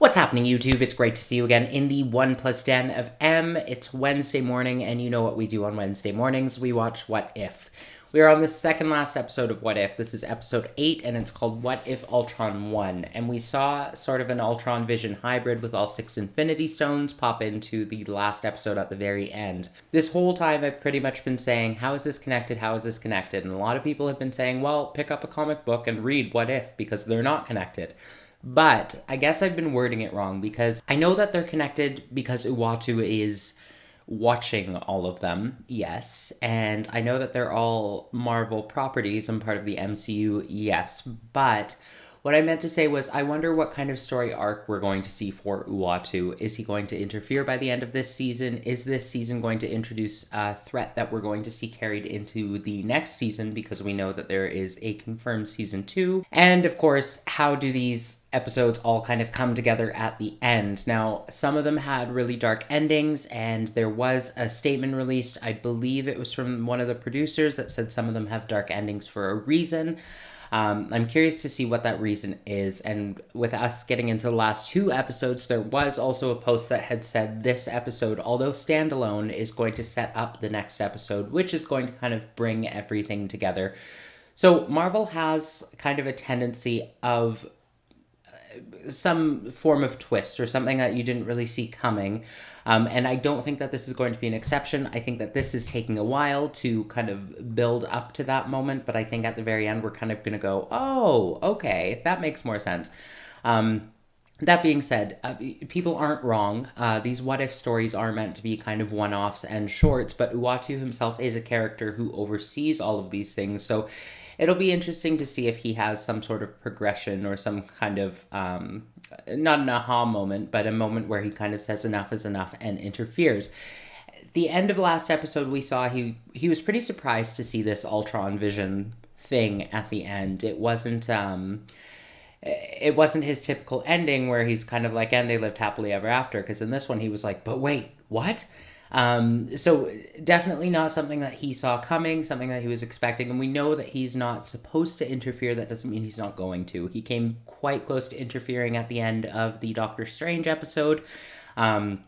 What's happening, YouTube? It's great to see you again in the 1+ Den of M. It's Wednesday morning, and you know what we do on Wednesday mornings. We watch What If. We are on the second last episode of What If. This is episode 8, and it's called What If Ultron Won. And we saw sort of an Ultron Vision hybrid with all 6 Infinity Stones pop into the last episode at the very end. This whole time, I've pretty much been saying, how is this connected? How is this connected? And a lot of people have been saying, well, pick up a comic book and read What If, because they're not connected. But I guess I've been wording it wrong, because I know that they're connected because Uatu is watching all of them, yes. And I know that they're all Marvel properties and part of the MCU, yes. But what I meant to say was, I wonder what kind of story arc we're going to see for Uatu. Is he going to interfere by the end of this season? Is this season going to introduce a threat that we're going to see carried into the next season? Because we know that there is a confirmed season 2. And of course, how do these episodes all kind of come together at the end? Now, some of them had really dark endings, and there was a statement released, I believe it was from one of the producers, that said some of them have dark endings for a reason. I'm curious to see what that reason is, and with us getting into the last 2 episodes, there was also a post that had said this episode, although standalone, is going to set up the next episode, which is going to kind of bring everything together. So Marvel has kind of a tendency of some form of twist or something that you didn't really see coming. And I don't think that this is going to be an exception. I think that this is taking a while to kind of build up to that moment, but I think at the very end, we're kind of going to go, oh, okay, that makes more sense. That being said, people aren't wrong. These what-if stories are meant to be kind of one-offs and shorts, but Uatu himself is a character who oversees all of these things, so it'll be interesting to see if he has some sort of progression or some kind of, not an aha moment, but a moment where he kind of says enough is enough and interferes. The end of the last episode, we saw he was pretty surprised to see this Ultron Vision thing at the end. It wasn't his typical ending where he's kind of like, and they lived happily ever after, because in this one he was like, but wait, what? So definitely not something that he saw coming, something that he was expecting, and we know that he's not supposed to interfere. That doesn't mean he's not going to. He came quite close to interfering at the end of the Doctor Strange episode, and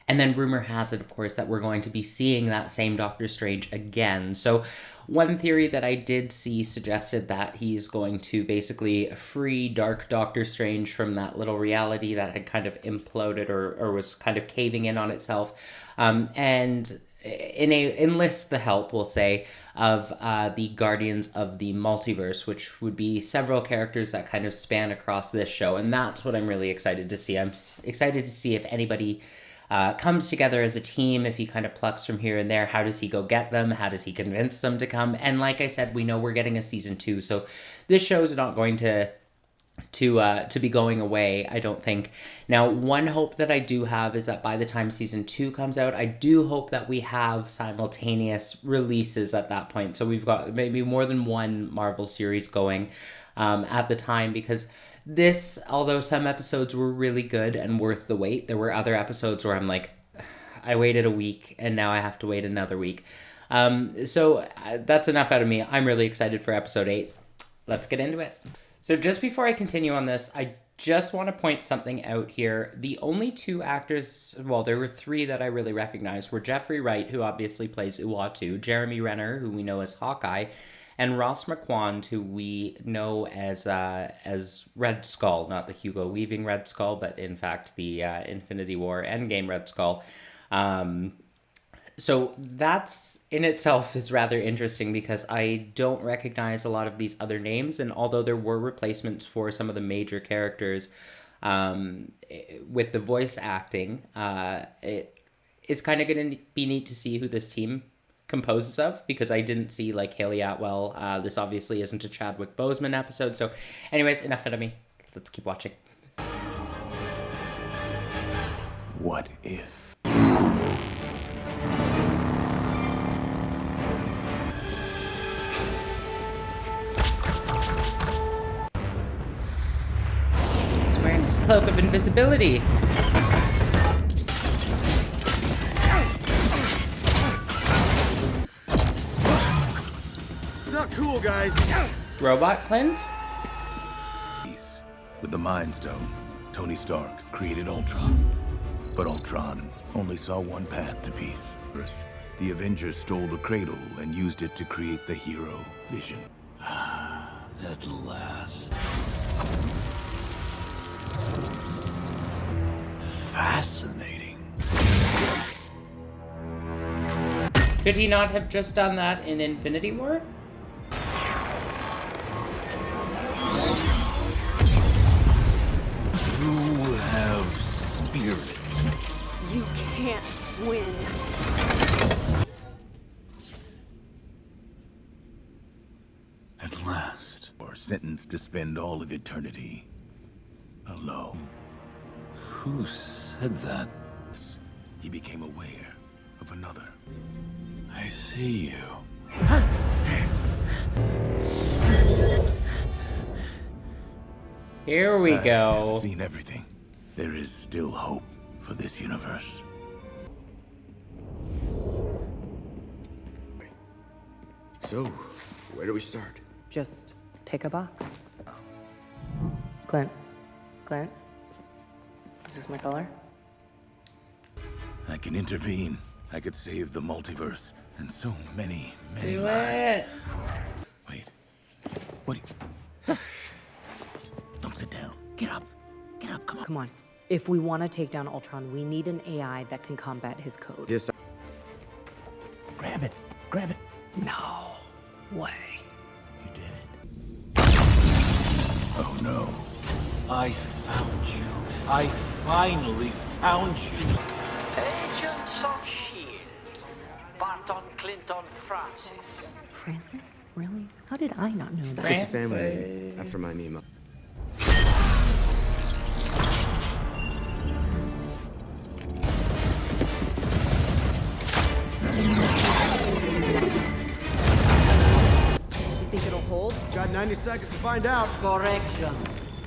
then rumor has it, of course, that we're going to be seeing that same Doctor Strange again. So one theory that I did see suggested that he's going to basically free Dark Doctor Strange from that little reality that had kind of imploded or was kind of caving in on itself, and enlist the help, we'll say, of the Guardians of the Multiverse, which would be several characters that kind of span across this show, and that's what I'm really excited to see. I'm excited to see if anybody comes together as a team, if he kind of plucks from here and there. How does he go get them? How does he convince them to come? And like I said, we know we're getting a season 2, so this show's not going to be going away, I don't think. Now, one hope that I do have is that by the time season 2 comes out, I do hope that we have simultaneous releases at that point. So we've got maybe more than one Marvel series going at the time, because this, although some episodes were really good and worth the wait, there were other episodes where I'm like, I waited a week and now I have to wait another week. So that's enough out of me. I'm really excited for episode 8. Let's get into it. So just before I continue on this, I just want to point something out here. The only 2 actors, well, there were 3 that I really recognized, were Jeffrey Wright, who obviously plays Uatu, Jeremy Renner, who we know as Hawkeye, and Ross Marquand, who we know as Red Skull, not the Hugo Weaving Red Skull, but in fact the Infinity War Endgame Red Skull. So that's in itself is rather interesting, because I don't recognize a lot of these other names, and although there were replacements for some of the major characters with the voice acting, it is kind of going to be neat to see who this team composes of, because I didn't see like Haley Atwell. This obviously isn't a Chadwick Boseman episode. So anyways, enough out of me. Let's keep watching. What if? He's wearing his cloak of invisibility. Not cool, guys. Robot Clint? With the Mind Stone, Tony Stark created Ultron. But Ultron only saw one path to peace. First, the Avengers stole the cradle and used it to create the hero Vision. At last. Fascinating. Could he not have just done that in Infinity War? You have spirit. You can't win. At last. Or sentenced to spend all of eternity alone. Who said that? He became aware of another. I see you. Here we I've go. seen everything. There is still hope for this universe. So, where do we start? Just pick a box. Clint. Clint. Is this my color? I can intervene. I could save the multiverse and so many Do lives. it. Wait. What do you... Don't sit down. Get up. Get up, come on. Come on. If we want to take down Ultron, we need an AI that can combat his code. This Grab it. Grab it. No way. You did it. Oh no. I found you. I finally found you. Agents of S.H.I.E.L.D. Barton Clinton Francis. Francis? Really? How did I not know that? Francis. family name after my name. You think it'll hold? Got 90 seconds to find out. Correction.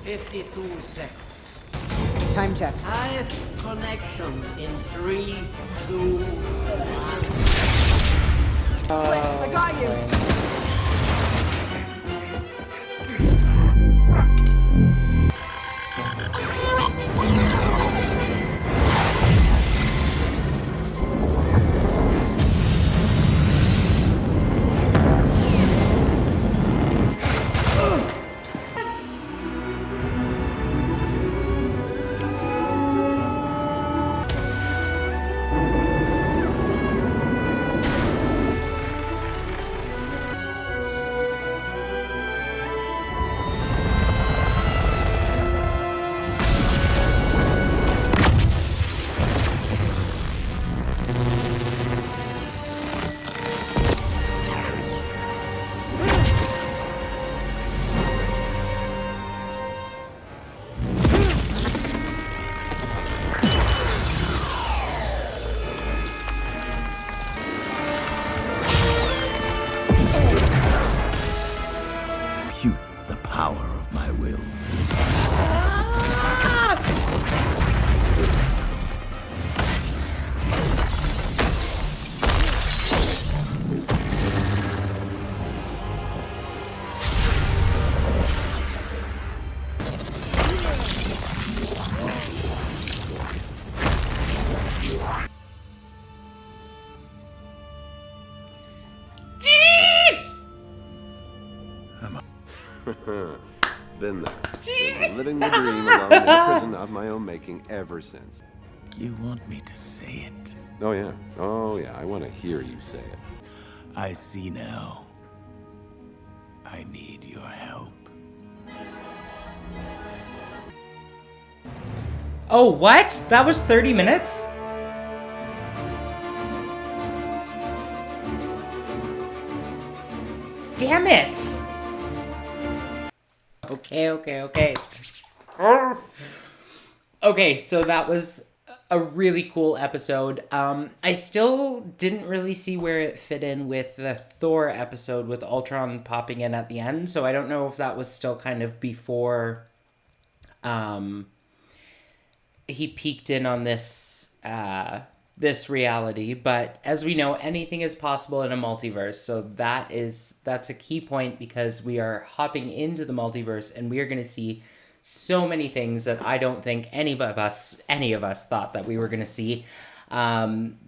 52 seconds. Time check. Hive connection in 3, 2, 1. I got you. Compute the power of my will. Been there. Been living the dream alone in a prison of my own making ever since. You want me to say it? Oh yeah. Oh yeah. I want to hear you say it. I see now. I need your help. Oh, what? That was 30 minutes? Damn it! Okay. Okay, so that was a really cool episode. I still didn't really see where it fit in with the Thor episode with Ultron popping in at the end, so I don't know if that was still kind of before he peeked in on this this reality, but as we know, anything is possible in a multiverse, so that's a key point because we are hopping into the multiverse and we are going to see so many things that I don't think any of us thought that we were going to see.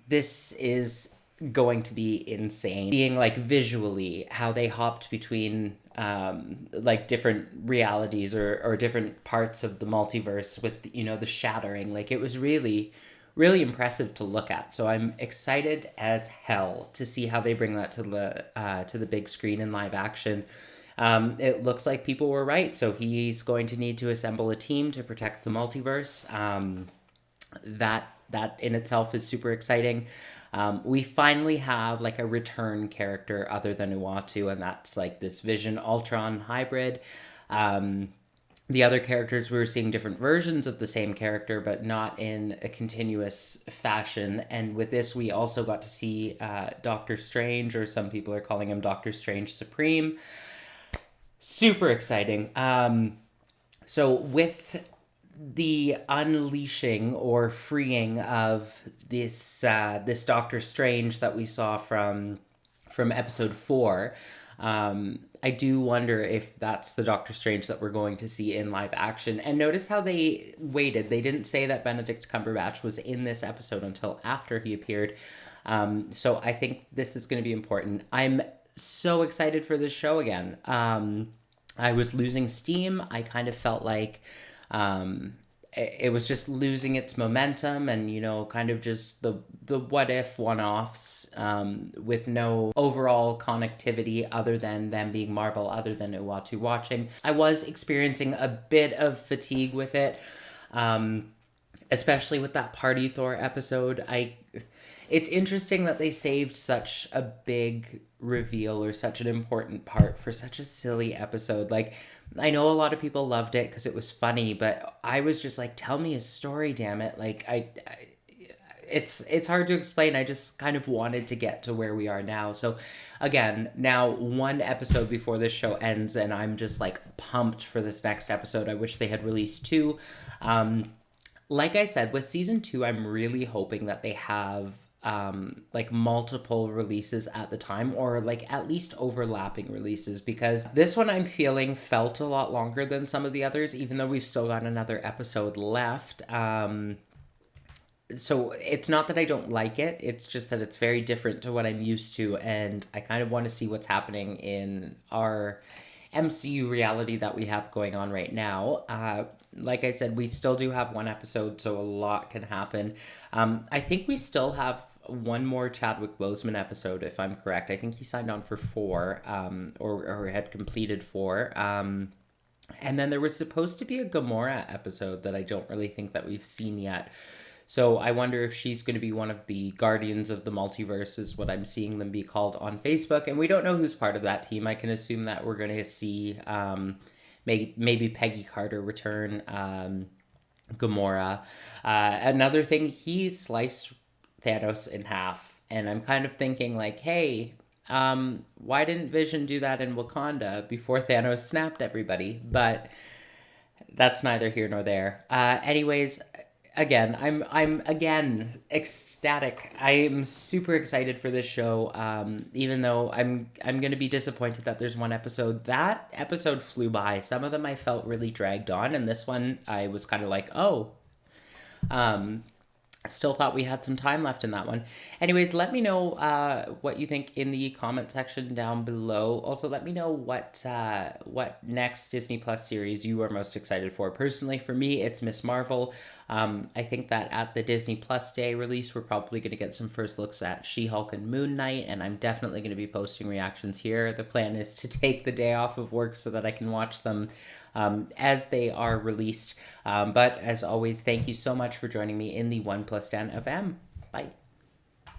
This is going to be insane. Seeing like visually how they hopped between like different realities or different parts of the multiverse with, you know, the shattering. Like, it was really, really impressive to look at. So I'm excited as hell to see how they bring that to the big screen in live action. It looks like people were right. So he's going to need to assemble a team to protect the multiverse. That in itself is super exciting. We finally have like a return character other than Uatu, and that's like this Vision Ultron hybrid. The other characters, we were seeing different versions of the same character, but not in a continuous fashion. And with this, we also got to see Doctor Strange, or some people are calling him Doctor Strange Supreme. Super exciting. So with the unleashing or freeing of this Doctor Strange that we saw from episode 4, I do wonder if that's the Doctor Strange that we're going to see in live action. And notice how they waited. They didn't say that Benedict Cumberbatch was in this episode until after he appeared. So I think this is going to be important. I'm so excited for this show again. I was losing steam. I kind of felt like it was just losing its momentum, and, you know, kind of just the what if one-offs with no overall connectivity other than them being Marvel, other than Uatu watching. I was experiencing a bit of fatigue with it, especially with that Party Thor episode. It's interesting that they saved such a big reveal or such an important part for such a silly episode. Like, I know a lot of people loved it because it was funny, but I was just like, tell me a story, damn it. Like, it's hard to explain. I just kind of wanted to get to where we are now. So again, now one episode before this show ends, and I'm just like pumped for this next episode. I wish they had released 2. Like I said, with season 2, I'm really hoping that they have like multiple releases at the time, or like at least overlapping releases, because this one I'm feeling felt a lot longer than some of the others, even though we've still got another episode left. So it's not that I don't like it, it's just that it's very different to what I'm used to, and I kind of want to see what's happening in our MCU reality that we have going on right now. Like I said, we still do have one episode, so a lot can happen. I think we still have one more Chadwick Boseman episode, if I'm correct. I think he signed on for 4, or had completed 4. And then there was supposed to be a Gamora episode that I don't really think that we've seen yet. So I wonder if she's going to be one of the Guardians of the Multiverse, is what I'm seeing them be called on Facebook. And we don't know who's part of that team. I can assume that we're going to see maybe Peggy Carter return, Gamora. Another thing, he sliced Thanos in half. And I'm kind of thinking like, hey, why didn't Vision do that in Wakanda before Thanos snapped everybody? But that's neither here nor there. Anyways, again, I'm again ecstatic. I'm super excited for this show. Even though I'm gonna be disappointed that there's one episode. That episode flew by. Some of them I felt really dragged on, and this one I was kind of like, oh. Still thought we had some time left in that one. Anyways, let me know what you think in the comment section down below. Also, let me know what next Disney Plus series you are most excited for. Personally, for me, it's Miss Marvel. I think that at the Disney Plus Day release, we're probably going to get some first looks at She-Hulk and Moon Knight, and I'm definitely going to be posting reactions here. The plan is to take the day off of work so that I can watch them as they are released. But as always, thank you so much for joining me in the 1+10 of M. Bye.